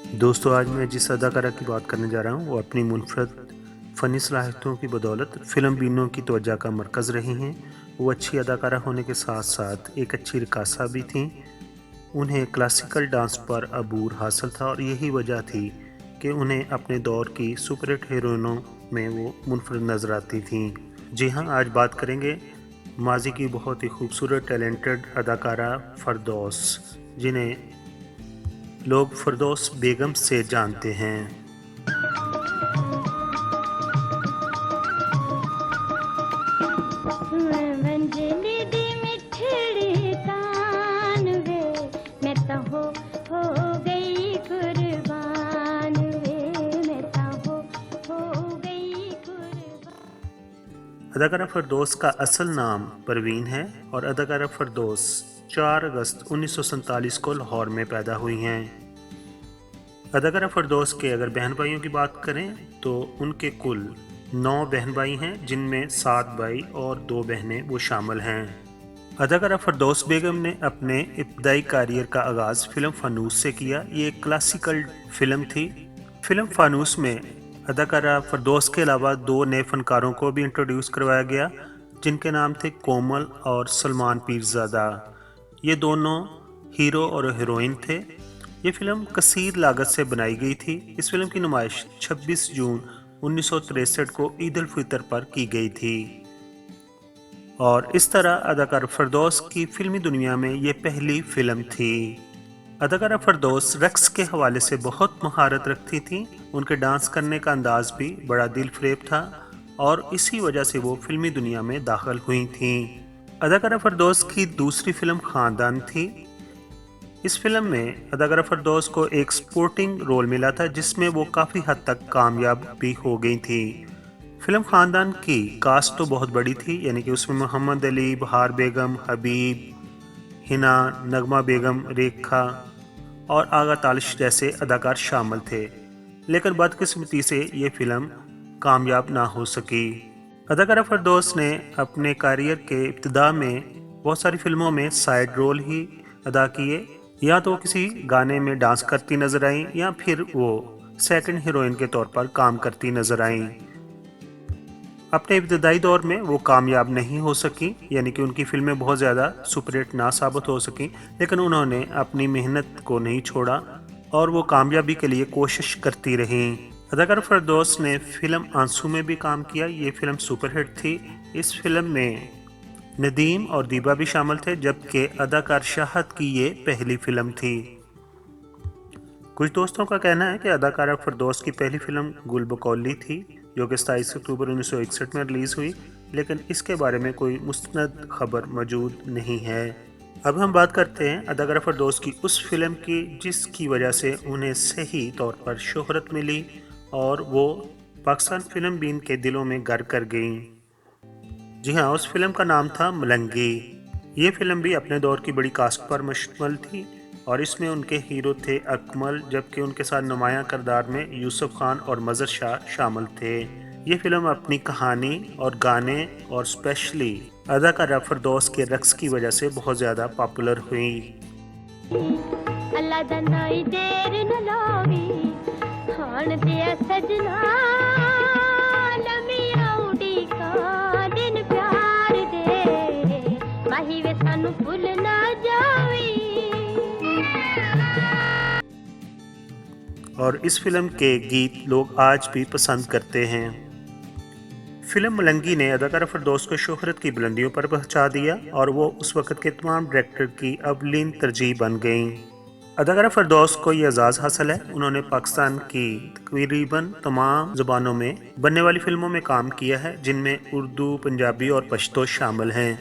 दोस्तों, आज मैं जिस अदाकारा की बात करने जा रहा हूँ वो अपनी मुनफ़रद फ़नी सलाहियतों की बदौलत फ़िल्म बीनों की तवज्जो का मरकज़ रही हैं। वो अच्छी अदाकारा होने के साथ-साथ एक अच्छी रक़ासा भी थीं। उन्हें क्लासिकल डांस पर अबूर हासिल था और यही वजह थी कि उन्हें अपने दौर की सुपरहिट हीरोइनों में वो मुनफ़रिद नज़र आती थीं। जी हाँ, आज बात करेंगे माज़ी की बहुत ही खूबसूरत टैलेंटेड अदाकारा फ़रदौस, जिन्हें लोग फ़िरदौस बेगम से जानते हैं। मंजली दी मिठड़ी तान वे मैं तो हो गई कुर्बान वे मैं तो हो गई कुर्बान। अदाकारा फ़िरदौस का असल नाम परवीन है और अदाकारा फ़िरदौस 4 अगस्त 1947 को लाहौर में पैदा हुई हैं। अदाकारा फ़िरदौस के अगर बहन भाइयों की बात करें तो उनके कुल 9 बहन भाई हैं, जिनमें 7 भाई और 2 बहनें वो शामिल हैं। अदाकारा फ़िरदौस बेगम ने अपने इब्तदाई करियर का आगाज़ फ़िल्म फ़ानूस से किया। ये एक क्लासिकल फ़िल्म थी। फ़िल्म फ़ानूस में अदाकारा फ़िरदौस के अलावा 2 नए फ़नकारों को भी इंट्रोड्यूस करवाया गया, जिनके नाम थे कोमल और सलमान पीरज़ादा। ये दोनों हीरो और हीरोइन थे। ये फ़िल्म कसीर लागत से बनाई गई थी। इस फ़िल्म की नुमाइश 26 जून 1963 को ईद उल फ़ितर पर की गई थी और इस तरह अदाकार फ़िरदौस की फ़िल्मी दुनिया में ये पहली फ़िल्म थी। अदाकारा फ़िरदौस रक़्स के हवाले से बहुत महारत रखती थीं। उनके डांस करने का अंदाज़ भी बड़ा दिलफ़रेब था और इसी वजह से वो फ़िल्मी दुनिया में दाखिल हुई थीं। अदाकारा फ़िरदौस की दूसरी फ़िल्म ख़ानदान थी। इस फ़िल्म में अदाकारा फ़िरदौस को एक सपोर्टिंग रोल मिला था, जिसमें वो काफ़ी हद तक कामयाब भी हो गई थी। फ़िल्म ख़ानदान की कास्ट तो बहुत बड़ी थी, यानी कि उसमें मोहम्मद अली, बहार बेगम, हबीब, हिना, नगमा बेगम, रेखा और आगा तालिश जैसे अदाकार शामिल थे, लेकिन बदकिस्मती से ये फ़िल्म कामयाब ना हो सकी। अदाकारा फ़िरदौस ने अपने करियर के इब्तिदा में बहुत सारी फ़िल्मों में साइड रोल ही अदा किए। या तो किसी गाने में डांस करती नज़र आईं या फिर वो सेकंड हीरोइन के तौर पर काम करती नज़र आईं। अपने इब्तदाई दौर में वो कामयाब नहीं हो सकी, यानी कि उनकी फ़िल्में बहुत ज़्यादा सुपरहिट ना साबित हो सकीं, लेकिन उन्होंने अपनी मेहनत को नहीं छोड़ा और वो कामयाबी के लिए कोशिश करती रहीं। अदाकारा फ़िरदौस ने फ़िल्म आंसू में भी काम किया। ये फ़िल्म सुपरहिट थी। इस फ़िल्म में नदीम और दीबा भी शामिल थे, जबकि अदाकार शाहद की ये पहली फ़िल्म थी। कुछ दोस्तों का कहना है कि अदाकारा फ़िरदौस की पहली फ़िल्म गुल बकौली थी, जो कि 27 अक्टूबर 1961 में रिलीज़ हुई, लेकिन इसके बारे में कोई मुस्तनद खबर मौजूद नहीं है। अब हम बात करते हैं अदाकारा फ़िरदौस की उस फ़िल्म की जिसकी वजह से उन्हें सही तौर पर शोहरत मिली और वो पाकिस्तान फ़िल्म बीन के दिलों में घर कर गईं। जी हाँ, उस फ़िल्म का नाम था मलंगी। ये फ़िल्म भी अपने दौर की बड़ी कास्ट पर मुश्तमिल थी और इसमें उनके हीरो थे अकमल, जबकि उनके साथ नुमायां किरदार में यूसुफ खान और मज़र शाह शामिल थे। ये फ़िल्म अपनी कहानी और गाने और स्पेशली अदाकारा फ़िरदौस के रक़्स की वजह से बहुत ज़्यादा पॉपुलर हुई। अल्लाह दा नाई देर न लावी खान दिया सजना लमिया उड़ी का दिन प्यार दे माही वे सानू भूल ना जावी। और इस फ़िल्म के गीत लोग आज भी पसंद करते हैं। फ़िल्म मलंगी ने अदाकारा फ़िरदौस को शोहरत की बुलंदियों पर पहुंचा दिया और वो उस वक़्त के तमाम डायरेक्टर की अवलीन तरजीह बन गईं। अदाकारा फ़िरदौस को ये एजाज़ हासिल है। उन्होंने पाकिस्तान की तकरीबन तमाम ज़ुबानों में बनने वाली फ़िल्मों में काम किया है, जिनमें उर्दू, पंजाबी और पश्तो शामिल हैं।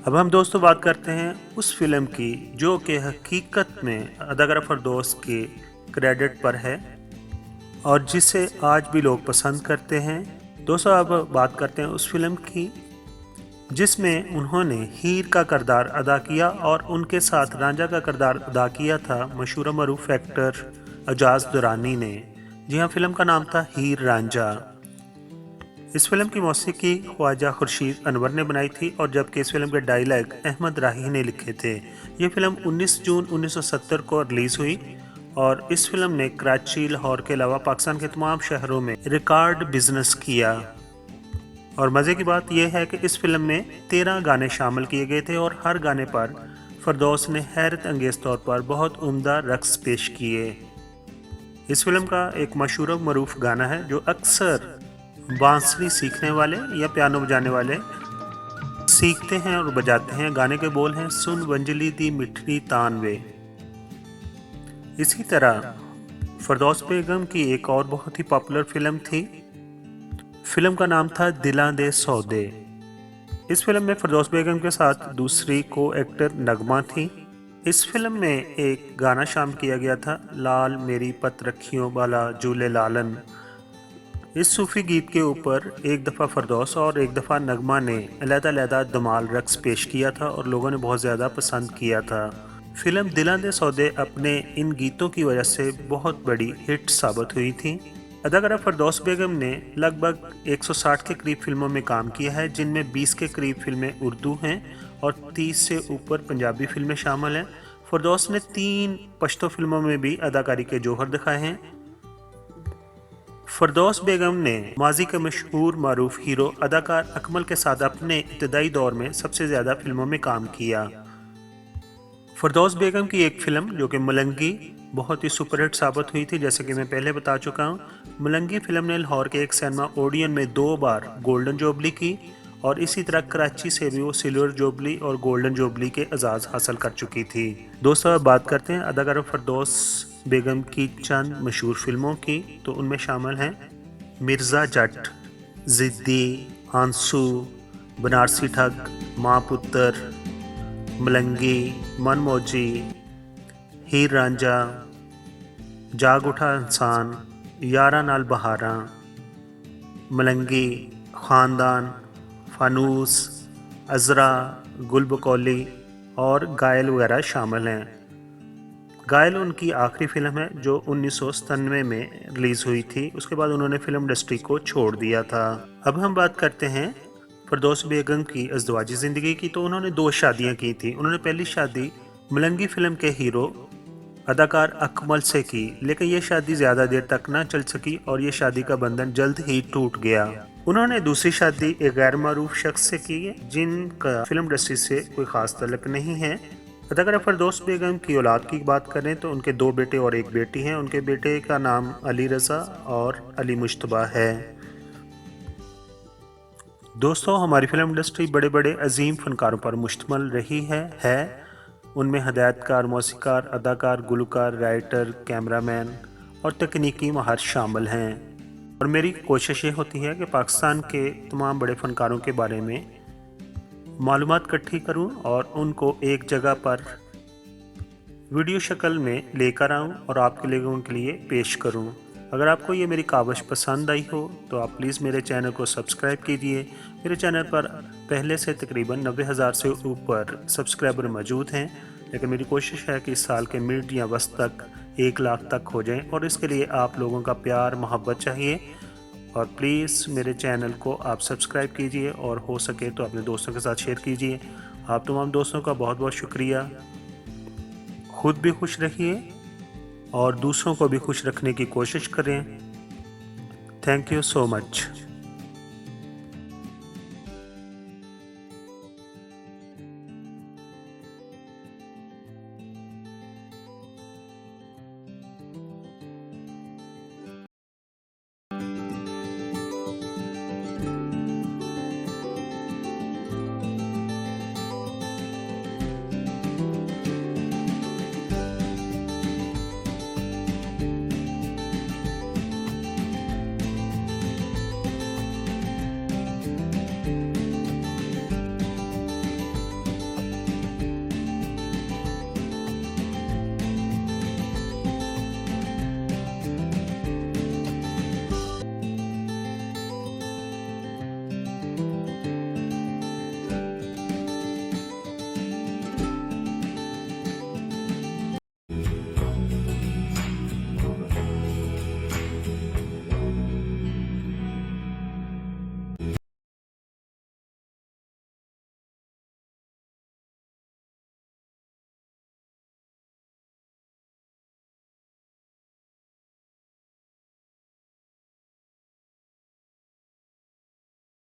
अब हम दोस्तों बात करते हैं उस फ़िल्म की जो कि हकीकत में अदाकारा फ़िरदौस के क्रेडिट पर है और जिसे आज भी लोग पसंद करते हैं। दोस्तों, अब बात करते हैं उस फ़िल्म की जिसमें उन्होंने हीर का किरदार अदा किया और उनके साथ रांझा का किरदार अदा किया था मशहूर मरूफ एक्टर एजाज दुरानी ने। जी हाँ, फ़िल्म का नाम था हीर रांझा। इस फिल्म की मौसीकी ख्वाजा खुर्शीद अनवर ने बनाई थी और जबकि इस फिल्म के डायलॉग अहमद राही ने लिखे थे। ये फिल्म 19 जून 1970 को रिलीज़ हुई और इस फिल्म ने कराची, लाहौर के अलावा पाकिस्तान के तमाम शहरों में रिकॉर्ड बिजनेस किया। और मज़े की बात यह है कि इस फिल्म में 13 गाने शामिल किए गए थे और हर गाने पर फरदौस ने हैरत अंगेज़ तौर पर बहुत उम्दा रक्स पेश किए। इस फिल्म का एक मशहूर और मरूफ गाना है जो अक्सर बांसुरी सीखने वाले या पियानो बजाने वाले सीखते हैं और बजाते हैं। गाने के बोल हैं, सुन वंजली दी मिठड़ी तानवे। इसी तरह फरदौस बेगम की एक और बहुत ही पॉपुलर फिल्म थी। फिल्म का नाम था दिलां दे सौदे। इस फिल्म में फरदौस बेगम के साथ दूसरी को एक्टर नगमा थी। इस फिल्म में एक गाना शामिल किया गया था, लाल मेरी पत रखियों वाला झूले लालन। इस सूफी गीत के ऊपर एक दफ़ा फरदौस और एक दफ़ा नगमा ने अलग-अलग धमाल रक्स पेश किया था और लोगों ने बहुत ज़्यादा पसंद किया था। फिल्म दिलां दे सौदे अपने इन गीतों की वजह से बहुत बड़ी हिट साबित हुई थी। अदाकारा फरदौस बेगम ने लगभग 160 के करीब फिल्मों में काम किया है, जिनमें 20 के करीब फिल्में उर्दू हैं और 30 से ऊपर पंजाबी फिल्में शामिल हैं। फरदौस ने 3 पश्तो फिल्मों में भी अदाकारी के जौहर दिखाए हैं। फरदौस बेगम ने माजी के मशहूर मारूफ हीरो अदाकार अकमल के साथ अपने इब्तदाई दौर में सबसे ज़्यादा फिल्मों में काम किया। फरदौस बेगम की एक फिल्म जो कि मलंगी बहुत ही सुपरहिट साबित हुई थी, जैसे कि मैं पहले बता चुका हूँ। मलंगी फिल्म ने लाहौर के एक सिनेमा ओडियन में 2 बार गोल्डन जुबली की और इसी तरह कराची से भी वो सिल्वर जुबली और गोल्डन जुबली के एजाज़ हासिल कर चुकी थी। दोस्तों, अब बात करते हैं अदाकारा फरदौस बेगम की चंद मशहूर फिल्मों की। तो उनमें शामिल हैं मिर्ज़ा जट, ज़िद्दी, आंसू, बनारसी ठग, माँ पुत्र, मलंगी, मनमौजी, हीर रांझा, जाग उठा इंसान, यारा नाल बहारा, मलंगी, ख़ानदान, फानूस, अज़रा, गुल बकौली और घायल वगैरह शामिल हैं। घायल उनकी आखिरी फिल्म है जो 1997 में रिलीज़ हुई थी। उसके बाद उन्होंने फिल्म इंडस्ट्री को छोड़ दिया था। अब हम बात करते हैं फरदौस बेगम की अज़दवाजी ज़िंदगी की। तो उन्होंने 2 शादियां की थी। उन्होंने पहली शादी मलंगी फिल्म के हीरो अदाकार अकमल से की, लेकिन ये शादी ज़्यादा देर तक ना चल सकी और ये शादी का बंधन जल्द ही टूट गया। उन्होंने दूसरी शादी एक गैर मारूफ शख्स से की जिनका फिल्म इंडस्ट्री से कोई ख़ास तल्लुक़ नहीं है। अदाकारा फरदौस बेगम की औलाद की बात करें तो उनके 2 बेटे और 1 बेटी हैं। उनके बेटे का नाम अली रज़ा और अली मुश्तबा है। दोस्तों, हमारी फिल्म इंडस्ट्री बड़े बड़े अजीम फनकारों पर मुश्तमिल रही है। उनमें हदायतकार, मौसीकार, अदाकार, गुलकार, राइटर, कैमरामैन और तकनीकी माहर शामिल हैं। और मेरी कोशिश ये होती है कि पाकिस्तान के तमाम बड़े फनकारों के बारे में मालूमात इकट्ठी करूं और उनको एक जगह पर वीडियो शक्ल में लेकर आऊं और आपके लोगों के लिए पेश करूं। अगर आपको ये मेरी काविश पसंद आई हो तो आप प्लीज़ मेरे चैनल को सब्सक्राइब कीजिए। मेरे चैनल पर पहले से तकरीबन 90,000 से ऊपर सब्सक्राइबर मौजूद हैं, लेकिन मेरी कोशिश है कि इस साल के मिड या वस्त तक 1 लाख तक हो जाएं और इसके लिए आप लोगों का प्यार मोहब्बत चाहिए। और प्लीज़ मेरे चैनल को आप सब्सक्राइब कीजिए और हो सके तो अपने दोस्तों के साथ शेयर कीजिए। आप तमाम दोस्तों का बहुत बहुत शुक्रिया। खुद भी खुश रहिए और दूसरों को भी खुश रखने की कोशिश करें। Thank you so much.